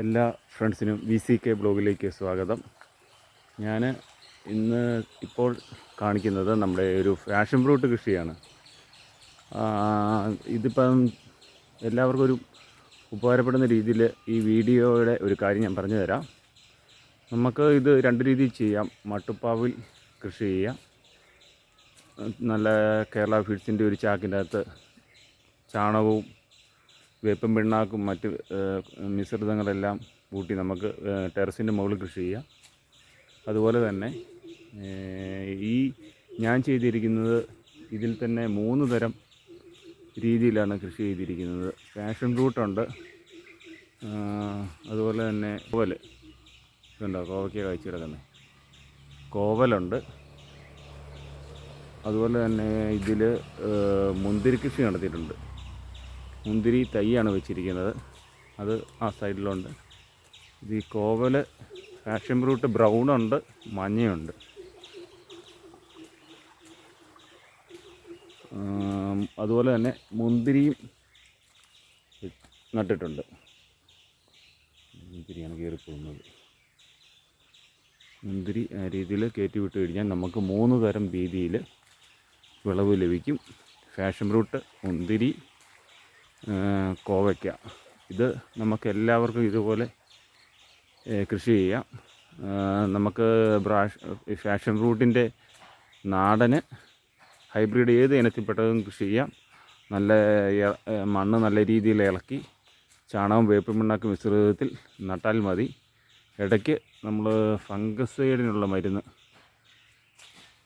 എല്ലാ ഫ്രണ്ട്സിനും VCK ബ്ലോഗിലേക്ക് സ്വാഗതം. ഞാൻ ഇപ്പോൾ കാണിക്കുന്നത് നമ്മുടെ ഒരു ഫാഷൻ ഫ്രൂട്ട് കൃഷിയാണ്. ഇതിപ്പം എല്ലാവർക്കും ഒരു ഉപകാരപ്പെടുന്ന രീതിയിൽ ഈ വീഡിയോയുടെ ഒരു കാര്യം ഞാൻ പറഞ്ഞു തരാം. നമുക്ക് ഇത് രണ്ട് രീതിയിൽ ചെയ്യാം. മട്ടുപ്പാവിൽ കൃഷി ചെയ്യാം. നല്ല കേരള ഫീഡ്സിൻ്റെ ഒരു ചാക്കിൻ്റെ അകത്ത് ചാണകവും വേപ്പും പിണ്ണാക്കും മറ്റ് മിശ്രിതങ്ങളെല്ലാം കൂട്ടി നമുക്ക് ടെറസിൻ്റെ മുകളിൽ കൃഷി ചെയ്യാം. അതുപോലെ തന്നെ ഈ ഞാൻ ചെയ്തിരിക്കുന്നത് ഇതിൽ തന്നെ 3 തരം രീതിയിലാണ് കൃഷി ചെയ്തിരിക്കുന്നത്. പാഷൻ ഫ്രൂട്ടുണ്ട്, അതുപോലെ തന്നെ ഇതുണ്ടോ കോവയ്ക്ക കായ്ച്ചു കിടക്കുന്നത്, കോവലുണ്ട്. അതുപോലെ തന്നെ ഇതിൽ മുന്തിരി കൃഷി നടത്തിയിട്ടുണ്ട്. മുന്തിരി തൈയാണ് വെച്ചിരിക്കുന്നത്, അത് ആ സൈഡിലുണ്ട്. ഇത് ഈ കോവല് പാഷൻ ഫ്രൂട്ട് ബ്രൗണുണ്ട്, മഞ്ഞയുണ്ട്. അതുപോലെ തന്നെ മുന്തിരിയും നട്ടിട്ടുണ്ട്. മുന്തിരിയാണ് കയറിപ്പോകുന്നത്. മുന്തിരി ആ രീതിയിൽ കയറ്റി വിട്ട് കഴിഞ്ഞാൽ നമുക്ക് 3 തരം രീതിയിൽ വിളവ് ലഭിക്കും. പാഷൻ ഫ്രൂട്ട്, മുന്തിരി, കോവയ്ക്ക. ഇത് നമുക്ക് എല്ലാവർക്കും ഇതുപോലെ കൃഷി ചെയ്യാം. നമുക്ക് പാഷൻ ഫ്രൂട്ടിൻ്റെ നാടന്, ഹൈബ്രിഡ് ഏത് ഇനത്തിൽപ്പെട്ടതും കൃഷി ചെയ്യാം. നല്ല മണ്ണ് നല്ല രീതിയിൽ ഇളക്കി ചാണകം വേപ്പും പിണ്ണാക്ക് മിശ്രിതത്തിൽ നട്ടാൽ മതി. ഇടയ്ക്ക് നമ്മൾ ഫംഗസൈഡിനുള്ള മരുന്ന്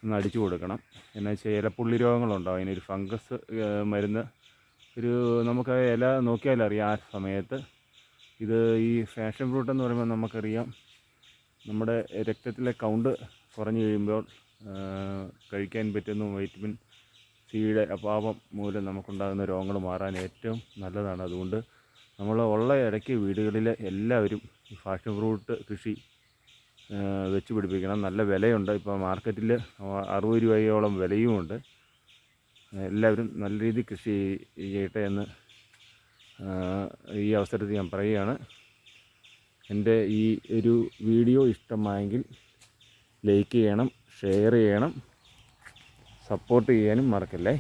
ഒന്ന് അടിച്ചു കൊടുക്കണം. എന്നു വെച്ചാൽ ഇലപ്പുള്ളി രോഗങ്ങളുണ്ടാവും. അതിനൊരു ഫംഗസ് മരുന്ന് നമുക്ക് ഇല നോക്കിയാലറിയാം ആ സമയത്ത്. ഇത് ഈ പാഷൻ ഫ്രൂട്ട് എന്ന് പറയുമ്പോൾ നമുക്കറിയാം, നമ്മുടെ രക്തത്തിലെ കൗണ്ട് കുറഞ്ഞു കഴിയുമ്പോൾ കഴിക്കാൻ പറ്റുന്ന വൈറ്റമിൻ സിയുടെ അഭാവം മൂലം നമുക്കുണ്ടാകുന്ന രോഗങ്ങൾ മാറാൻ ഏറ്റവും നല്ലതാണ്. അതുകൊണ്ട് നമ്മൾ ഉള്ള ഇടയ്ക്ക് വീടുകളിൽ എല്ലാവരും ഈ പാഷൻ ഫ്രൂട്ട് കൃഷി വെച്ച് പിടിപ്പിക്കണം. നല്ല വിലയുണ്ട്. ഇപ്പോൾ മാർക്കറ്റിൽ 60 രൂപയോളം വിലയുമുണ്ട്. എല്ലാവരും നല്ല രീതിയിൽ കൃഷി ചെയ്യട്ടെ എന്ന് ഈ അവസരത്തിൽ ഞാൻ പറയുകയാണ്. എൻ്റെ ഈ ഒരു വീഡിയോ ഇഷ്ടമായെങ്കിൽ ലൈക്ക് ചെയ്യണം, ഷെയർ ചെയ്യണം, സപ്പോർട്ട് ചെയ്യാനും മറക്കല്ലേ.